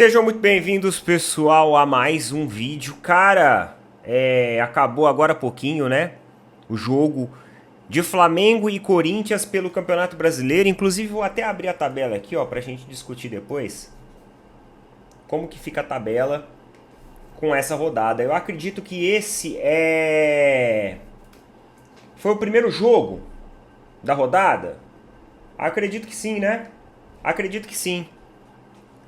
Sejam muito bem-vindos, pessoal, a mais um vídeo. Cara, acabou agora há pouquinho, né? O jogo de Flamengo e Corinthians pelo Campeonato Brasileiro. Inclusive, vou até abrir a tabela aqui, ó, pra gente discutir depois como que fica a tabela com essa rodada. Eu acredito que foi o primeiro jogo da rodada. Acredito que sim, né? Acredito que sim.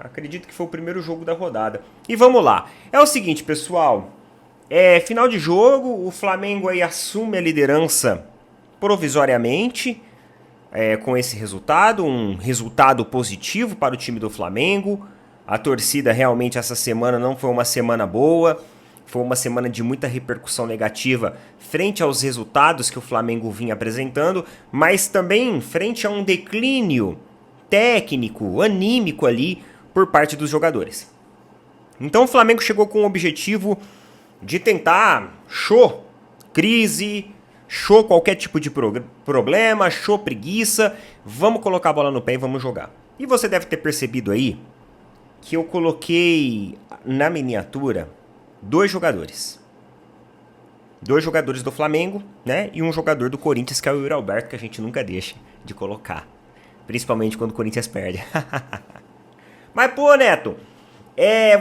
Acredito que foi o primeiro jogo da rodada. E vamos lá. É o seguinte, pessoal. Final de jogo, o Flamengo aí assume a liderança provisoriamente com esse resultado. Um resultado positivo para o time do Flamengo. A torcida realmente essa semana não foi uma semana boa. Foi uma semana de muita repercussão negativa frente aos resultados que o Flamengo vinha apresentando, mas também frente a um declínio técnico, anímico ali por parte dos jogadores. Então o Flamengo chegou com o objetivo de tentar crise, qualquer tipo de problema, preguiça, vamos colocar a bola no pé e vamos jogar. E você deve ter percebido aí que eu coloquei na miniatura dois jogadores. Dois jogadores do Flamengo, né? E um jogador do Corinthians, que é o Yuri Alberto, que a gente nunca deixa de colocar. Principalmente quando o Corinthians perde. Mas, pô, Neto,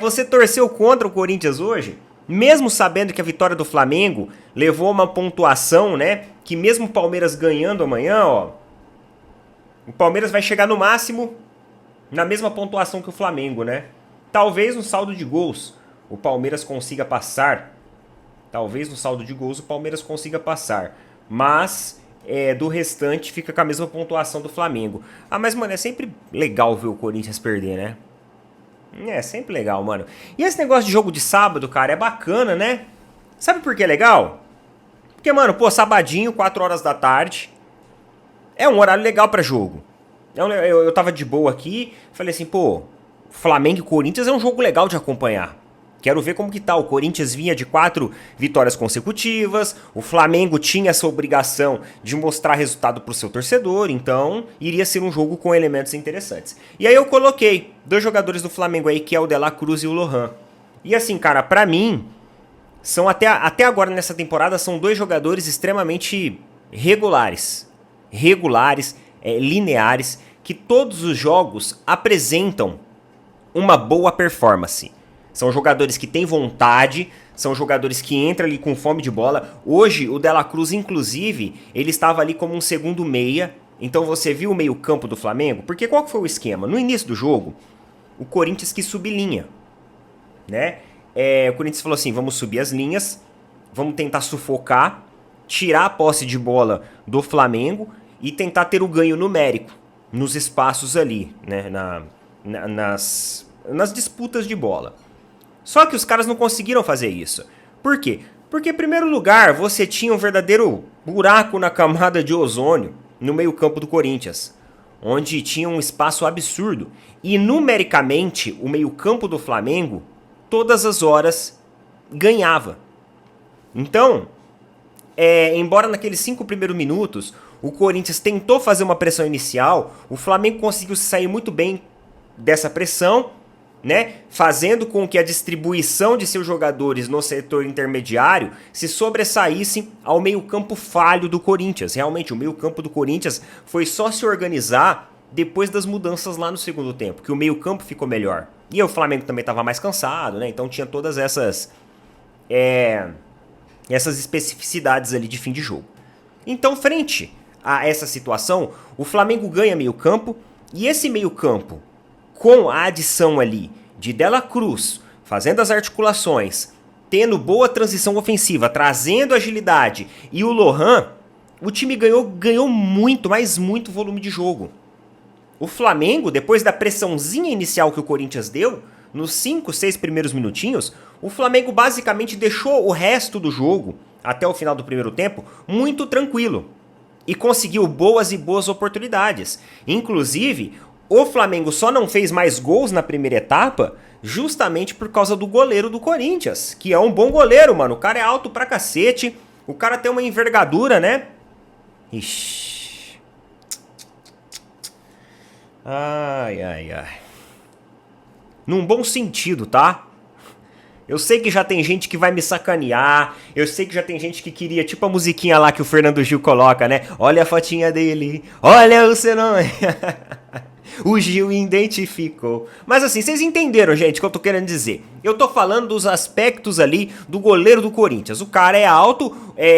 você torceu contra o Corinthians hoje? Mesmo sabendo que a vitória do Flamengo levou uma pontuação, né? Que mesmo o Palmeiras ganhando amanhã, ó, o Palmeiras vai chegar no máximo na mesma pontuação que o Flamengo, né? Talvez no saldo de gols o Palmeiras consiga passar. Mas do restante fica com a mesma pontuação do Flamengo. Ah, mas, mano, é sempre legal ver o Corinthians perder, né? É sempre legal, mano. E esse negócio de jogo de sábado, cara, é bacana, né? Sabe por que é legal? Porque, mano, pô, sabadinho, 4 horas da tarde, é um horário legal pra jogo. Eu tava de boa aqui, falei assim, pô, Flamengo e Corinthians é um jogo legal de acompanhar. Quero ver como que tá. O Corinthians vinha de 4 vitórias consecutivas, o Flamengo tinha essa obrigação de mostrar resultado pro seu torcedor, então iria ser um jogo com elementos interessantes. E aí eu coloquei dois jogadores do Flamengo aí, que é o De La Cruz e o Lohan. E assim, cara, pra mim, são até agora nessa temporada, são dois jogadores extremamente regulares, lineares, que todos os jogos apresentam uma boa performance. São jogadores que têm vontade, são jogadores que entram ali com fome de bola. Hoje, o De La Cruz, inclusive, ele estava ali como um segundo meia. Então você viu o meio campo do Flamengo? Porque qual que foi o esquema? No início do jogo, o Corinthians quis subir linha, né? O Corinthians falou assim, vamos subir as linhas, vamos tentar sufocar, tirar a posse de bola do Flamengo e tentar ter o ganho numérico nos espaços ali, né? Nas disputas de bola. Só que os caras não conseguiram fazer isso. Por quê? Porque, em primeiro lugar, você tinha um verdadeiro buraco na camada de ozônio no meio-campo do Corinthians, onde tinha um espaço absurdo. E, numericamente, o meio-campo do Flamengo, todas as horas, ganhava. Então, embora naqueles 5 primeiros minutos, o Corinthians tentou fazer uma pressão inicial, o Flamengo conseguiu sair muito bem dessa pressão, né, fazendo com que a distribuição de seus jogadores no setor intermediário se sobressaísse ao meio-campo falho do Corinthians. Realmente, o meio-campo do Corinthians foi só se organizar depois das mudanças lá no segundo tempo, que o meio-campo ficou melhor. E o Flamengo também estava mais cansado, né? Então tinha todas essas especificidades ali de fim de jogo. Então, frente a essa situação, o Flamengo ganha meio-campo, e esse meio-campo, com a adição ali de De La Cruz, fazendo as articulações, tendo boa transição ofensiva, trazendo agilidade, e o Lohan, o time ganhou muito, mas muito volume de jogo. O Flamengo, depois da pressãozinha inicial que o Corinthians deu, nos 5, 6 primeiros minutinhos, o Flamengo basicamente deixou o resto do jogo, até o final do primeiro tempo, muito tranquilo. E conseguiu boas oportunidades. Inclusive, o Flamengo só não fez mais gols na primeira etapa justamente por causa do goleiro do Corinthians, que é um bom goleiro, mano. O cara é alto pra cacete, o cara tem uma envergadura, né? Ixi. Ai. num bom sentido, tá? Eu sei que já tem gente que vai me sacanear, eu sei que já tem gente que queria, tipo a musiquinha lá que o Fernando Gil coloca, né? Olha a fotinha dele, olha o seu nome. O Gil identificou. Mas assim, vocês entenderam, gente, o que eu tô querendo dizer. Eu tô falando dos aspectos ali do goleiro do Corinthians. O cara é alto,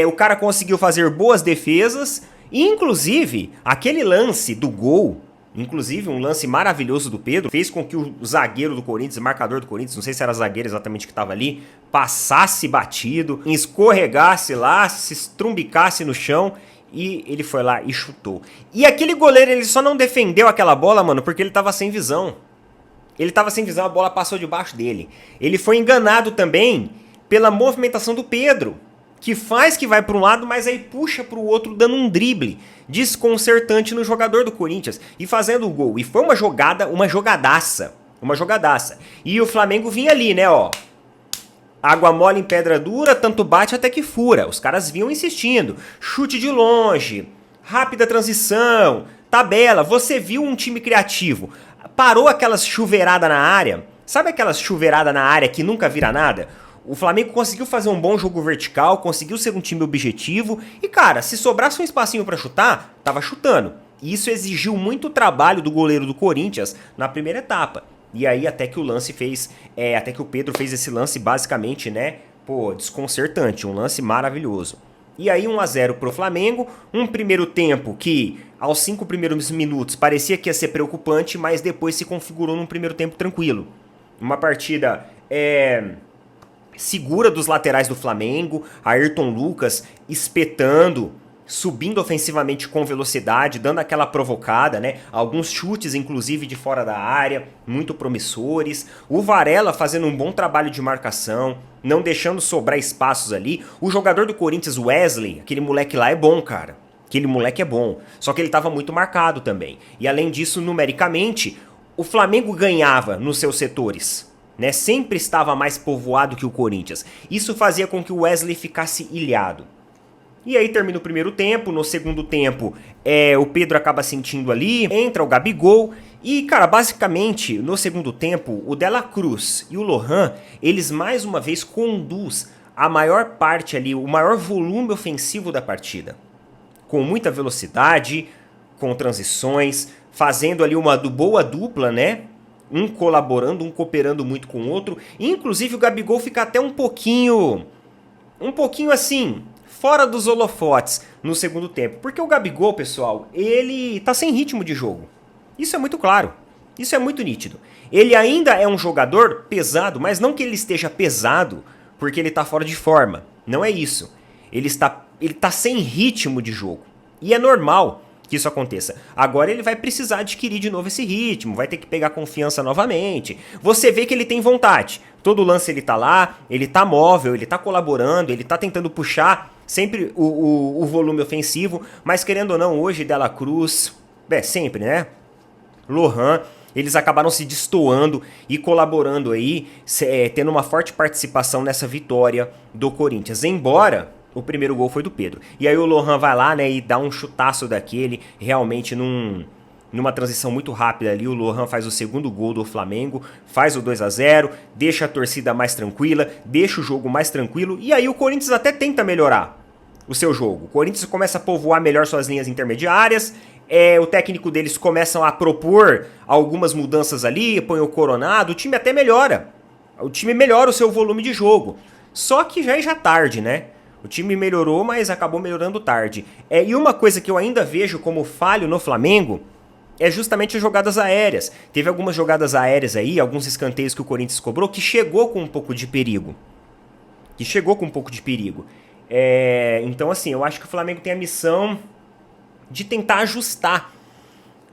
o cara conseguiu fazer boas defesas, e inclusive, aquele lance do gol, inclusive um lance maravilhoso do Pedro, fez com que o zagueiro do Corinthians, o marcador do Corinthians, não sei se era zagueiro exatamente que estava ali, passasse batido, escorregasse lá, se estrumbicasse no chão, e ele foi lá e chutou. E aquele goleiro, ele só não defendeu aquela bola, mano, porque ele tava sem visão. Ele tava sem visão, a bola passou debaixo dele. Ele foi enganado também pela movimentação do Pedro, que faz que vai para um lado, mas aí puxa para o outro dando um drible desconcertante no jogador do Corinthians e fazendo o gol. E foi uma jogadaça. E o Flamengo vinha ali, né, ó. Água mole em pedra dura, tanto bate até que fura. Os caras vinham insistindo. Chute de longe, rápida transição, tabela. Você viu um time criativo. Parou aquelas chuveiradas na área. Sabe aquelas chuveiradas na área que nunca vira nada? O Flamengo conseguiu fazer um bom jogo vertical, conseguiu ser um time objetivo. E cara, se sobrasse um espacinho pra chutar, tava chutando. E isso exigiu muito trabalho do goleiro do Corinthians na primeira etapa. E aí até que o lance fez, até que o Pedro fez esse lance basicamente, né, desconcertante, um lance maravilhoso. E aí 1-0 pro Flamengo, um primeiro tempo que aos 5 primeiros minutos parecia que ia ser preocupante, mas depois se configurou num primeiro tempo tranquilo. Uma partida segura dos laterais do Flamengo, Ayrton Lucas espetando, subindo ofensivamente com velocidade, dando aquela provocada, né? Alguns chutes, inclusive, de fora da área, muito promissores. O Varela fazendo um bom trabalho de marcação, não deixando sobrar espaços ali. O jogador do Corinthians, Wesley, aquele moleque lá é bom, cara. Aquele moleque é bom. Só que ele estava muito marcado também. E além disso, numericamente, o Flamengo ganhava nos seus setores, né? Sempre estava mais povoado que o Corinthians. Isso fazia com que o Wesley ficasse ilhado. E aí termina o primeiro tempo, no segundo tempo o Pedro acaba sentindo ali, entra o Gabigol e, cara, basicamente no segundo tempo o De La Cruz e o Lohan, eles mais uma vez conduz a maior parte ali, o maior volume ofensivo da partida. Com muita velocidade, com transições, fazendo ali uma boa dupla, né? Um colaborando, um cooperando muito com o outro. Inclusive o Gabigol fica até um pouquinho assim, fora dos holofotes no segundo tempo. Porque o Gabigol, pessoal, ele tá sem ritmo de jogo. Isso é muito claro. Isso é muito nítido. Ele ainda é um jogador pesado, mas não que ele esteja pesado porque ele tá fora de forma. Não é isso. Ele tá sem ritmo de jogo. E é normal que isso aconteça. Agora ele vai precisar adquirir de novo esse ritmo, vai ter que pegar confiança novamente. Você vê que ele tem vontade. Todo lance ele tá lá, ele tá móvel, ele tá colaborando, ele tá tentando puxar sempre o volume ofensivo, mas querendo ou não, hoje De La Cruz, sempre, né? Lohan, eles acabaram se destoando e colaborando aí, tendo uma forte participação nessa vitória do Corinthians. Embora o primeiro gol foi do Pedro. E aí o Lohan vai lá, né, e dá um chutaço daquele, realmente numa transição muito rápida ali, o Lohan faz o segundo gol do Flamengo, faz o 2-0, deixa a torcida mais tranquila, deixa o jogo mais tranquilo, e aí o Corinthians até tenta melhorar o seu jogo. O Corinthians começa a povoar melhor suas linhas intermediárias, o técnico deles começam a propor algumas mudanças ali, põe o Coronado, o time até melhora. O time melhora o seu volume de jogo. Só que já tarde, né? O time melhorou, mas acabou melhorando tarde. E uma coisa que eu ainda vejo como falho no Flamengo é justamente as jogadas aéreas. Teve algumas jogadas aéreas aí, alguns escanteios que o Corinthians cobrou, que chegou com um pouco de perigo. Então, assim, eu acho que o Flamengo tem a missão de tentar ajustar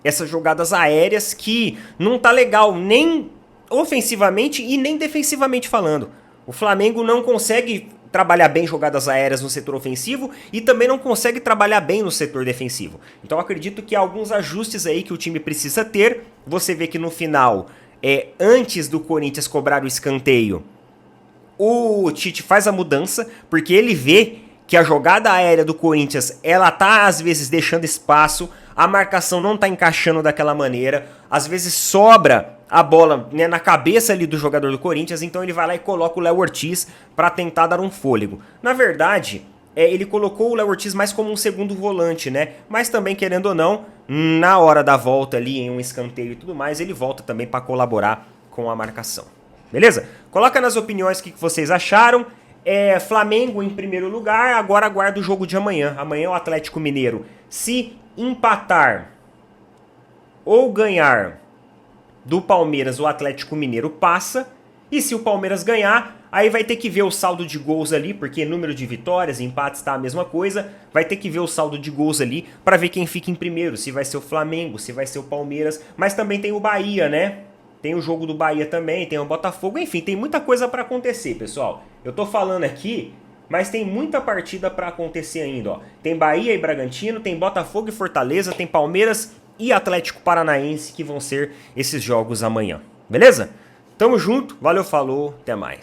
essas jogadas aéreas que não tá legal nem ofensivamente e nem defensivamente falando. O Flamengo não consegue trabalhar bem jogadas aéreas no setor ofensivo e também não consegue trabalhar bem no setor defensivo. Então eu acredito que há alguns ajustes aí que o time precisa ter. Você vê que no final, antes do Corinthians cobrar o escanteio, o Tite faz a mudança, porque ele vê que a jogada aérea do Corinthians, ela tá às vezes deixando espaço, a marcação não tá encaixando daquela maneira, às vezes sobra a bola, né, na cabeça ali do jogador do Corinthians, então ele vai lá e coloca o Léo Ortiz para tentar dar um fôlego. Na verdade, ele colocou o Léo Ortiz mais como um segundo volante, né? Mas também, querendo ou não, na hora da volta ali, em um escanteio e tudo mais, ele volta também para colaborar com a marcação. Beleza? Coloca nas opiniões o que vocês acharam. Flamengo em primeiro lugar, agora aguarda o jogo de amanhã. Amanhã o Atlético Mineiro, se empatar ou ganhar do Palmeiras, o Atlético Mineiro passa. E se o Palmeiras ganhar, aí vai ter que ver o saldo de gols ali, porque número de vitórias, empates tá a mesma coisa. Vai ter que ver o saldo de gols ali para ver quem fica em primeiro, se vai ser o Flamengo, se vai ser o Palmeiras. Mas também tem o Bahia, né? Tem o jogo do Bahia também, tem o Botafogo, enfim, tem muita coisa para acontecer, pessoal. Eu tô falando aqui, mas tem muita partida para acontecer ainda, ó. Tem Bahia e Bragantino, tem Botafogo e Fortaleza, tem Palmeiras e Atlético Paranaense que vão ser esses jogos amanhã. Beleza? Tamo junto, valeu, falou, até mais.